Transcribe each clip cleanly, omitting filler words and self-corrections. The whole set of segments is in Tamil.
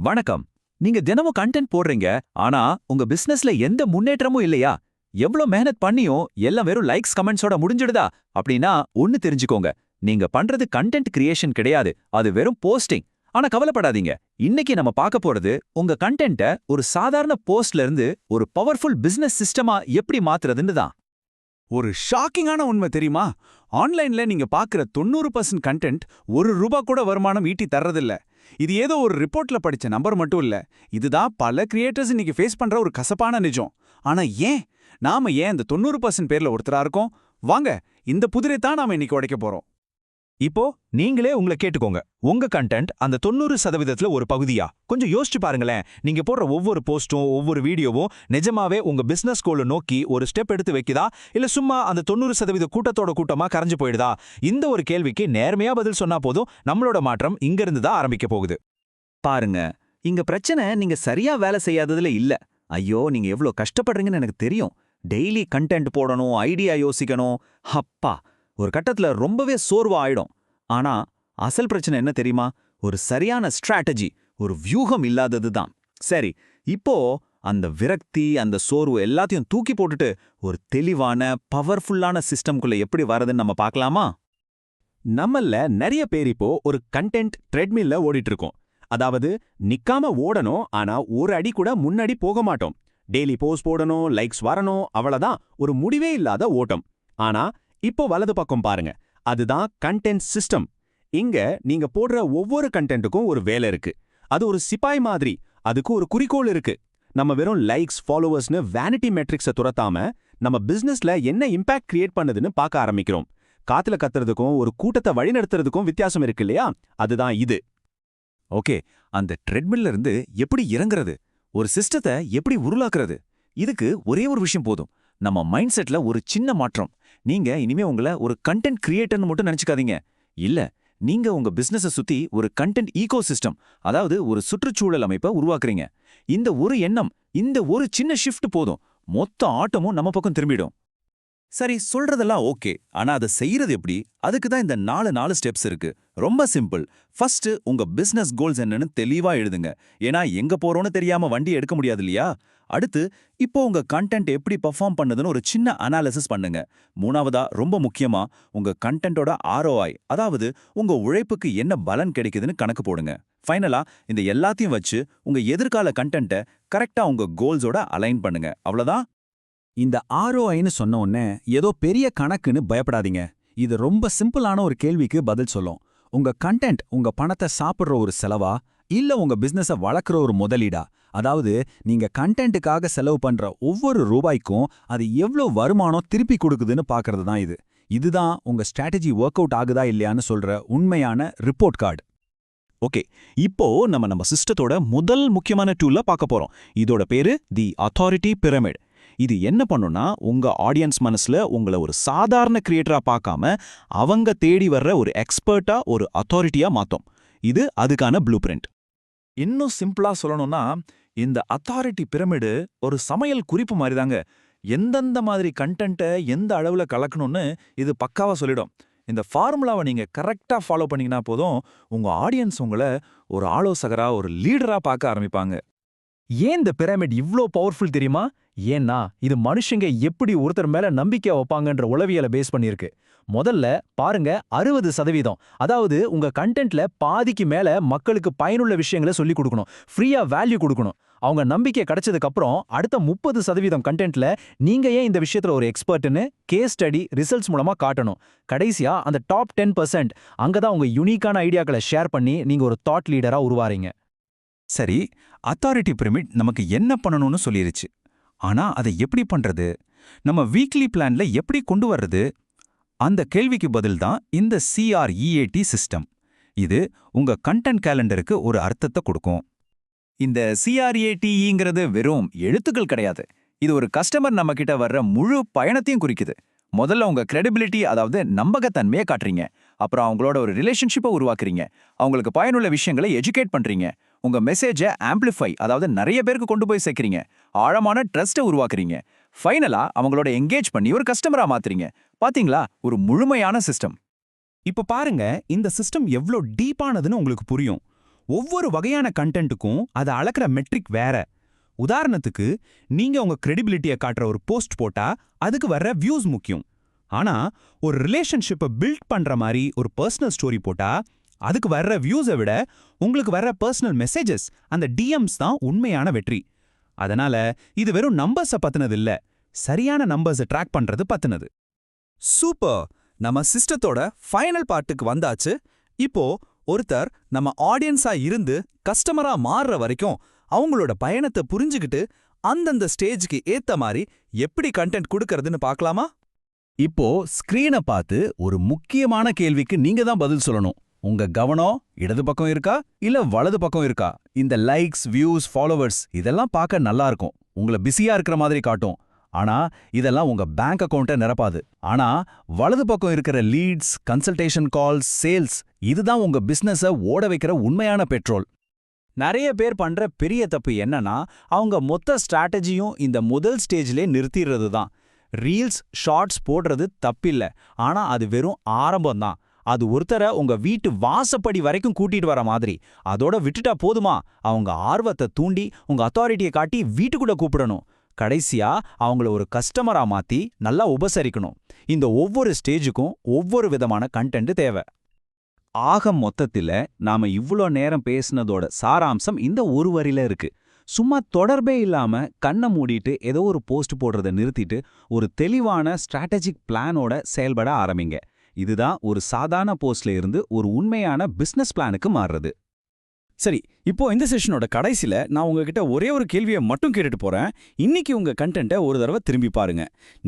வணக்கம். நீங்க தினமும் கண்டென்ட் போடுறீங்க, ஆனா உங்க பிசினஸ்ல எந்த முன்னேற்றமும் இல்லையா? எவ்ளோ மெஹனத் பண்ணியும் எல்லாம் வெறும் லைக்ஸ் கமெண்ட்ஸோட முடிஞ்சிடுதா? அப்படின்னா ஒன்னு தெரிஞ்சுக்கோங்க. நீங்க பண்றது கண்டென்ட் கிரியேஷன் கிடையாது. அது வெறும் போஸ்டிங். ஆனா கவலைப்படாதீங்க. இன்னைக்கு நம்ம பார்க்க போறது உங்க கண்டென்ட்ட ஒரு சாதாரண போஸ்ட்ல இருந்து ஒரு பவர்ஃபுல் பிசினஸ் சிஸ்டமா எப்படி மாத்துறதுன்னு தான். ஒரு ஷாக்கிங்கான உண்மை தெரியுமா? ஆன்லைன்ல நீங்க பார்க்குற 90% கண்டென்ட் ரூபா கூட வருமானம் ஈட்டி தர்றதில்ல. இது ஏதோ ஒரு ரிப்போர்ட்ல படிச்ச நம்பர் மட்டும் இல்ல. இதுதான் பல கிரியேட்டர்ஸ் இன்னைக்கு ஃபேஸ் பண்ற ஒரு கசப்பான நிஜம். ஆனா நாம ஏன் இந்த 90% பேர்ல ஒருத்தரா இருக்கோம்? வாங்க, இந்த புதிரை தான் நாம இன்னைக்கு உடைக்க போறோம். இப்போ நீங்களே உங்களை கேட்டுக்கோங்க. உங்க கண்டென்ட் அந்த 90% ஒரு பகுதியா? கொஞ்சம் யோசிச்சு பாருங்களேன். நீங்க போடுற ஒவ்வொரு போஸ்டும் ஒவ்வொரு வீடியோவும் நிஜமாவே உங்க பிசினஸ் கோலை நோக்கி ஒரு ஸ்டெப் எடுத்து வைக்குதா, இல்ல சும்மா அந்த 90% கூட்டத்தோட கூட்டமா கரைஞ்சு போயிடுதா? இந்த ஒரு கேள்விக்கு நேர்மையா பதில் சொன்னா போதும், நம்மளோட மாற்றம் இங்கிருந்து தான் ஆரம்பிக்க போகுது. பாருங்க, இங்க பிரச்சனை நீங்க சரியா வேலை செய்யாததுல இல்ல. ஐயோ, நீங்க எவ்ளோ கஷ்டப்படுறீங்கன்னு எனக்கு தெரியும். டெய்லி கண்டென்ட் போடணும், ஐடியா யோசிக்கணும். அப்பா, ஒரு கட்டத்துல ரொம்பவே சோர்வா ஆயிடும். ஆனா அசல் பிரச்சனை என்ன தெரியுமா? ஒரு சரியான ஸ்ட்ராட்டஜி, ஒரு வியூகம் இல்லாதது தான். சரி, இப்போ அந்த விரக்தி, அந்த சோர்வு எல்லாத்தையும் தூக்கி போட்டுட்டு ஒரு தெளிவான பவர்ஃபுல்லான சிஸ்டம்குள்ள எப்படி வரதுன்னு நம்ம பார்க்கலாமா? நம்மள நிறைய பேர் இப்போ ஒரு கண்டென்ட் ட்ரெட்மில்ல ஓடிட்டு இருக்கோம். அதாவது நிக்காம ஓடணும், ஆனா ஒரு அடி கூட முன்னாடி போக மாட்டோம். டெய்லி போஸ்ட் போடணும், லைக்ஸ் வரணும், அவ்வளவுதான். ஒரு முடிவே இல்லாத ஓட்டம். ஆனா இப்போ வலது பக்கம் பாருங்க. அதுதான் கண்டென்ட் சிஸ்டம். இங்க நீங்க போடுற ஒவ்வொரு கண்டென்ட்டுக்கும் ஒரு வேலை இருக்கு. அது ஒரு சிப்பாய் மாதிரி. அதுக்கு ஒரு குறிக்கோள் இருக்கு. நம்ம வெறும் லைக்ஸ், ஃபாலோவர்ஸ்னு வேனிட்டி மெட்ரிக்ஸை துரத்தாம நம்ம பிசினஸ்ல என்ன இம்பாக்ட் கிரியேட் பண்ணுதுன்னு பார்க்க ஆரம்பிக்கிறோம். காத்துல கத்துறதுக்கும் ஒரு கூட்டத்தை வழிநடத்துறதுக்கும் வித்தியாசம் இருக்கு இல்லையா? அதுதான் இது. ஓகே, அந்த ட்ரெட்மில்ல இருந்து எப்படி இறங்குறது? ஒரு சிஸ்டத்தை எப்படி உருளாக்குறது? இதுக்கு ஒரே ஒரு விஷயம் போதும். நம்ம மைண்ட் செட்ல ஒரு சின்ன மாற்றம். நீங்க இனிமே உங்களை ஒரு கண்டென்ட் கிரியேட்டர்னு மட்டும் நினைச்சுக்காதீங்க. இல்ல, நீங்க உங்க பிசினஸை சுத்தி ஒரு கண்டென்ட் ஈகோ சிஸ்டம், அதாவது ஒரு சுற்றுச்சூழல் அமைப்பை உருவாக்குறீங்க. இந்த ஒரு எண்ணம், இந்த ஒரு சின்ன ஷிஃப்ட் போதும், மொத்த ஆட்டமும் நம்ம பக்கம் திரும்பிடும். சரி, சொல்றதெல்லாம் ஓகே, ஆனா அதை செய்யறது எப்படி? அதுக்கு தான் இந்த 4 ஸ்டெப்ஸ் இருக்கு. ரொம்ப சிம்பிள். ஃபர்ஸ்ட், உங்க பிசினஸ் கோல்ஸ் என்னன்னு தெளிவா எழுதுங்க. ஏன்னா எங்க போறோம்னு தெரியாம வண்டி எடுக்க முடியாது இல்லையா? அடுத்து, இப்போ உங்க கண்டென்ட் எப்படி பெர்ஃபார்ம் பண்ணுதுன்னு ஒரு சின்ன அனாலிசிஸ் பண்ணுங்க. மூணாவதா, ரொம்ப முக்கியமா, உங்க கண்டென்ட்டோட ROI, அதாவது உங்க உழைப்புக்கு என்ன பலன் கிடைக்குதுன்னு கணக்கு போடுங்க. ஃபைனலா, இந்த எல்லாத்தையும் வச்சு உங்க எதிர்கால கண்டென்ட்டை கரெக்டா உங்க கோல்ஸோட அலைன் பண்ணுங்க. அவ்வளவுதான். இந்த ROIன்னு சொன்ன உடனே ஏதோ பெரிய கணக்குன்னு பயப்படாதீங்க. இது ரொம்ப சிம்பிளான ஒரு கேள்விக்கு பதில் சொல்லும். உங்க கண்டென்ட் உங்க பணத்தை சாப்பிடுற ஒரு செலவா, இல்ல உங்க பிசினஸை வளர்க்குற ஒரு முதலீடா? அதாவது நீங்க கண்டென்ட்டுக்காக செலவு பண்ற ஒவ்வொரு ரூபாய்க்கும் அது எவ்ளோ வருமானம் திருப்பி கொடுக்குதுன்னு பார்க்கறது தான் இது. இதுதான் உங்க ஸ்ட்ராட்டஜி ஒர்க் அவுட் ஆகுதா இல்லையான்னு சொல்ற உண்மையான ரிப்போர்ட் கார்டு. ஓகே, இப்போ நம்ம சிஸ்டத்தோட முதல் முக்கியமான டூல பார்க்க போறோம். இதோட பேரு தி அத்தாரிட்டி பிரமிட். இது என்ன பண்ணுனா, உங்க ஆடியன்ஸ் மனசுல உங்களை ஒரு சாதாரண கிரியேட்டரா பார்க்காம அவங்க தேடி வர்ற ஒரு எக்ஸ்பர்ட்டா, ஒரு அத்தாரிட்டியா மாத்தும். இது அதுக்கான ப்ளூ பிரிண்ட். இன்னும் சிம்பிளா சொல்லணும்னா, இந்த அத்தாரிட்டி பிரமிடு ஒரு சமையல் குறிப்பு மாதிரி தாங்க. எந்தெந்த மாதிரி கண்டென்ட்டை எந்த அளவுல கலக்கணும்னு இது பக்காவா சொல்லிடும். இந்த ஃபார்முலாவை நீங்க கரெக்டா ஃபாலோ பண்ணீங்கன்னா போதும், உங்க ஆடியன்ஸ் உங்களை ஒரு ஆலோசகரா, ஒரு லீடரா பார்க்க ஆரம்பிப்பாங்க. ஏன் இந்த பிரமிட் இவ்ளோ பவர்ஃபுல் தெரியுமா? ஏன்னா இது மனுஷங்க எப்படி ஒருத்தர் மேல நம்பிக்கை வைப்பாங்கன்ற உளவியலை பேஸ் பண்ணியிருக்கு. முதல்ல பாருங்க, 60%, அதாவது உங்க கண்டென்ட்ல பாதிக்கு மேல மக்களுக்கு பயனுள்ள விஷயங்களை சொல்லிக் கொடுக்கணும், ஃப்ரீயா வேல்யூ கொடுக்கணும். அவங்க நம்பிக்கை கிடைச்சதுக்கு அப்புறம் அடுத்த 30% கண்டென்ட்ல நீங்க ஏன் இந்த விஷயத்துல ஒரு எக்ஸ்பர்ட்னு கேஸ் ஸ்டடி, ரிசல்ட்ஸ் மூலமா காட்டணும். கடைசியா அந்த டாப் 10%, அங்கதான் உங்க யூனிக்கான ஐடியாக்களை ஷேர் பண்ணி நீங்க ஒரு தாட் லீடரா உருவாறீங்க. சரி, அத்தாரிட்டி பிரமிட் நமக்கு என்ன பண்ணணும்னு சொல்லிருச்சு. ஆனா அதை எப்படி பண்றது? நம்ம வீக்லி பிளான்ல எப்படி கொண்டு வர்றது? அந்த கேள்விக்கு பதில் தான் இந்த CREAT சிஸ்டம். இது உங்க கண்டென்ட் கேலண்டருக்கு ஒரு அர்த்தத்தை கொடுக்கும். இந்த CREATங்கிறது வெறும் எழுத்துக்கள் கிடையாது. இது ஒரு கஸ்டமர் நம்ம கிட்ட வர்ற முழு பயணத்தையும் குறிக்குது. முதல்ல உங்க கிரெடிபிலிட்டி, அதாவது நம்பகத்தன்மையை காட்டுறீங்க. அப்புறம் அவங்களோட ஒரு ரிலேஷன்ஷிப்பை உருவாக்குறீங்க. அவங்களுக்கு பயனுள்ள விஷயங்களை எஜுகேட் பண்றீங்க. உங்க மெசேஜை ஆம்பிளிஃபை, அதாவது நிறைய பேருக்கு கொண்டு போய் சேர்க்கறீங்க. ஆழமான ட்ரஸ்ட்டை உருவாக்குறீங்க. ஃபைனலா அவங்களோட எங்கேஜ் பண்ணி ஒரு கஸ்டமரா மாத்துறீங்க. பாத்தீங்களா, ஒரு முழுமையான சிஸ்டம். இப்ப பாருங்க, இந்த சிஸ்டம் எவ்ளோ டீப்பானதுன்னு உங்களுக்கு புரியும். ஒவ்வொரு வகையான கண்டென்ட்டுக்கும் அதை அளக்கிற மெட்ரிக் வேற. உதாரணத்துக்கு, நீங்க உங்க கிரெடிபிலிட்டியை காட்டுற ஒரு போஸ்ட் போட்டா அதுக்கு வர்ற வியூஸ் முக்கியம். ஆனா ஒரு ரிலேஷன்ஷிப்பை பில்ட் பண்ற மாதிரி ஒரு பர்சனல் ஸ்டோரி போட்டா அதுக்கு வர்ற வியூஸை விட உங்களுக்கு வர்ற பர்சனல் மெசேஜஸ், அந்த டிஎம்ஸ் தான் உண்மையான வெற்றி. அதனால இது வெறும் நம்பர்ஸை பத்தினது இல்ல, சரியான நம்பர்ஸை ட்ராக் பண்றது பத்தினது. சூப்பர்! நம்ம சிஸ்டத்தோட ஃபைனல் பார்ட்டுக்கு வந்தாச்சு. இப்போ ஒருத்தர் நம்ம ஆடியன்ஸா இருந்து கஸ்டமரா மாறுற வரைக்கும் அவங்களோட பயணத்தை புரிஞ்சுக்கிட்டு அந்தந்த ஸ்டேஜ்க்கு ஏத்த மாதிரி எப்படி கண்டென்ட் கொடுக்கறதுன்னு பார்க்கலாமா? இப்போ ஸ்கிரீனை பார்த்து ஒரு முக்கியமான கேள்விக்கு நீங்க தான் பதில் சொல்லணும். உங்க கவனம் இடது பக்கம் இருக்கா இல்ல வலது பக்கம் இருக்கா? இந்த லைக்ஸ், வியூஸ், ஃபாலோவர்ஸ் இதெல்லாம் பார்க்க நல்லா இருக்கும், உங்களை பிஸியா இருக்கிற மாதிரி காட்டும். ஆனா இதெல்லாம் உங்க பேங்க் அக்கவுண்ட்டை நிரப்பாது. ஆனா வலது பக்கம் இருக்கிற லீட்ஸ், கன்சல்டேஷன் கால்ஸ், சேல்ஸ் இதுதான் உங்க பிசினஸை ஓட வைக்கிற உண்மையான பெட்ரோல். நிறைய பேர் பண்ற பெரிய தப்பு என்னன்னா, அவங்க மொத்த ஸ்ட்ராட்டஜியும் இந்த முதல் ஸ்டேஜ்லே நிறுத்திடுறது தான். ரீல்ஸ், ஷார்ட்ஸ் போடுறது தப்பில்ல, ஆனா அது வெறும் ஆரம்பம்தான். அது ஒருத்தரை உங்க வீட்டு வாசப்படி வரைக்கும் கூட்டிட்டு வர மாதிரி. அதோட விட்டுட்டா போதுமா? அவங்க ஆர்வத்தை தூண்டி உங்க அத்தாரிட்டியை காட்டி வீட்டுக்குள்ள கூப்பிடணும். கடைசியா அவங்கள ஒரு கஸ்டமரா மாத்தி நல்லா உபசரிக்கணும். இந்த ஒவ்வொரு ஸ்டேஜுக்கும் ஒவ்வொரு விதமான கண்டென்ட் தேவை. ஆக மொத்தத்தில நாம இவ்ளோ நேரம் பேசினதோட சாராம்சம் இந்த ஒரு வரியில இருக்கு. சும்மா தொடர்பே இல்லாம கண்ணை மூடிட்டு ஏதோ ஒரு போஸ்ட் போடுறத நிறுத்திட்டு ஒரு தெளிவான ஸ்ட்ராட்டஜிக் பிளானோட செயல்பட ஆரம்பிங்க. இதுதான் ஒரு சாதாரண போஸ்ட்ல இருந்து ஒரு உண்மையான பிசினஸ் பிளானுக்கு மாறுறது. சரி, இப்போ இந்த செஷனோட கடைசில நான் உங்ககிட்ட ஒரே ஒரு கேள்வியை மட்டும் கேட்டுட்டு போறேன். இன்னைக்கு உங்க கண்டென்ட்டை ஒரு தடவை திரும்பி பாருங்க.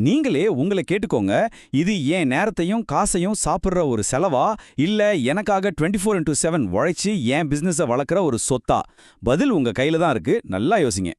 நீங்களே உங்களை கேட்டுக்கோங்க, இது என் நேரத்தையும் காசையும் சாப்பிட்ற ஒரு செலவா, இல்ல எனக்காக 24x7 உழைச்சி என் பிசினஸை வளர்க்குற ஒரு சொத்தா? பதில் உங்க கையில தான் இருக்கு, நல்லா யோசிங்க.